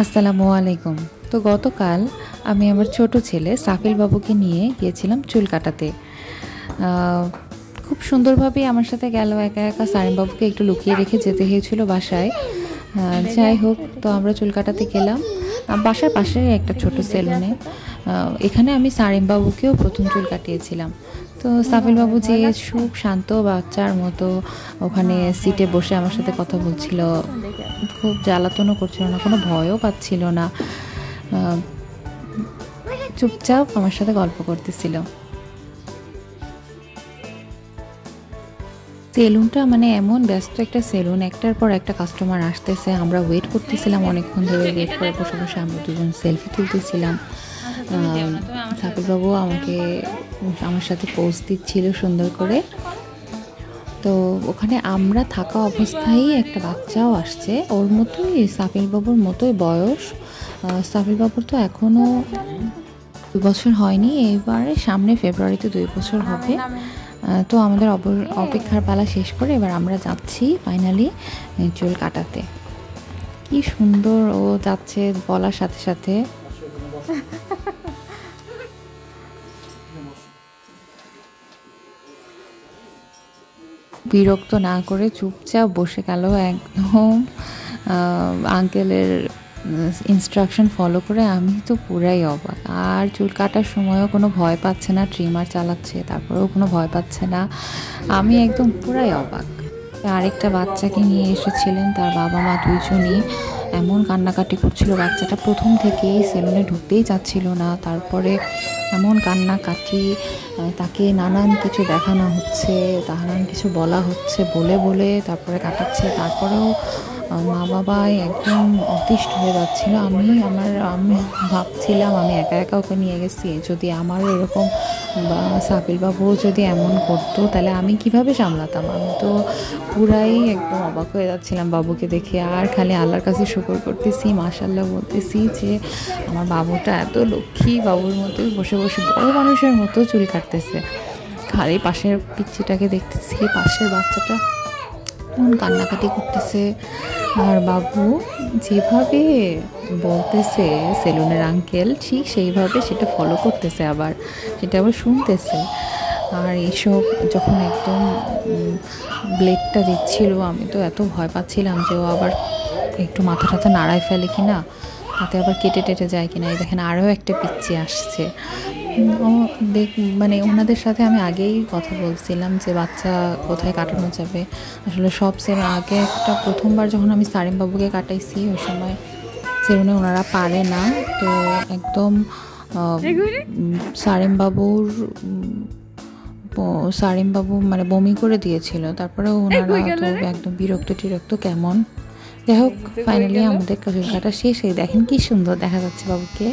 আসসালামু আলাইকুম। তো গতকাল আমি আমার ছোট ছেলে সাফিল বাবুকে নিয়ে গিয়েছিলাম চুল কাটাতে। আ খুব সুন্দরভাবেই আমার সাথে গেল একা, একা সারিম বাবুকে একটু লুকিয়ে রেখে যেতে হয়েছিল বাসায়। যাই হোক, তো আমরা চুল কাটাতে গেলাম বাসার পাশেরই একটা ছোট সেলুনে। এখানে আমি সারিম বাবুকেও ১ম চুল কাটিয়েছিলাম। তো সাফিল বাবু যে খুব শান্ত বাচ্চার মতো ওখানে সিটে বসে আমার সাথে কথা বলছিল। খুব জ্বালাতনও করছিল না, কোনো ভয়ও পাচ্ছিল না। চুপচাপ আমার সাথে গল্প করতেছিল। সেলুনটা মানে এমন ব্যস্ত একটা সেলুন, একটার পর একটা কাস্টমার আসতেছে। আমরা ওয়েট করতেছিলাম, অনেকক্ষণ ধরে ওয়েট করে বসে বসে আমরা দুজন সেলফি তুলতেছিলাম। সাকিব বাবু আমার সাথে পোজ দিচ্ছিল সুন্দর করে। তো ওখানে আমরা থাকা অবস্থায় একটা বাচ্চাও আসছে, ওর মতোই সাফিল বাবুর মতোই বয়স। সাফিল বাবুর তো এখনও 2 বছর হয়নি, এবারে সামনে ফেব্রুয়ারিতে 2 বছর হবে। তো আমাদের অপেক্ষার পালা শেষ করে এবার আমরা যাচ্ছি ফাইনালি চুল কাটাতে। কি সুন্দর ও যাচ্ছে বলার সাথে সাথে। বিরক্ত না করে চুপচাপ বসে গেল একদম আঙ্কেলের ইনস্ট্রাকশন ফলো করে। আমি তো পুরাই অবাক। আর চুল কাটার সময়ও কোনো ভয় পাচ্ছে না, ট্রিমার চালাচ্ছে তারপরেও কোনো ভয় পাচ্ছে না। আমি একদম পুরাই অবাক। আরেকটা বাচ্চাকে নিয়ে এসেছিলেন, তার বাবা মা দুইজনই এমন কান্নাকাটি করছিল। বাচ্চাটা প্রথম থেকেই সেলুনে ঢুকতেই চাচ্ছিল না, তারপরে এমন কান্নাকাটি, তাকে নানান কিছু দেখানো হচ্ছে, নানান কিছু বলা হচ্ছে, বলে বলে তারপরে কাটাচ্ছে। তারপরেও মা বাবাই একদম অতিষ্ঠ হয়ে যাচ্ছিল। আমি ভাবছিলাম আমি একা একা ওকে নিয়ে গেছি, যদি আমারও এরকম বা সাফিল বাবুও যদি এমন করতো তাহলে আমি কিভাবে সামলাতাম। আমি তো পুরাই একদম অবাক হয়ে যাচ্ছিলাম বাবুকে দেখে। আর খালি আল্লাহর কাছে শুকর করতেছি, মাশাআল্লাহ বলতেছি যে আমার বাবুটা এত লক্ষ্মী, বাবুর মতোই বসে বসে বড় মানুষের মতো চুল কাটতেছে। খালি পাশের পিচ্চিটাকে দেখতেছি, পাশের বাচ্চাটা কোন কান্নাকাটি করতেছে। আর বাবু যেভাবে বলতেছে সেলুনের আঙ্কেল, ঠিক সেইভাবে সেটা ফলো করতেছে, আবার সেটা আবার শুনতেছে। আর এইসব যখন একদম ব্লেডটা দিচ্ছিল, আমি তো এত ভয় পাচ্ছিলাম যে ও আবার একটু মাথা টাথা নাড়ায় ফেলে কিনা, হাতে আবার কেটে টেটে যায় কিনা। এই দেখেন আরও একটা পিচ্চি আসছে। মানে ওনাদের সাথে আমি আগেই কথা বলছিলাম যে বাচ্চা কোথায় কাটানো যাবে। আসলে সব আগে একটা প্রথমবার যখন আমি সারিম বাবুকে কাটাইছি, ওই সময় সেলুনে ওনারা পারে না। তো একদম সারিম বাবু মানে বমি করে দিয়েছিল। তারপরে ওনারা তো একদম বিরক্ত টিরক্ত কেমন। যাই হোক, ফাইনালি আমাদের চুল কাটা শেষ। দেখেন কি সুন্দর দেখা যাচ্ছে বাবুকে।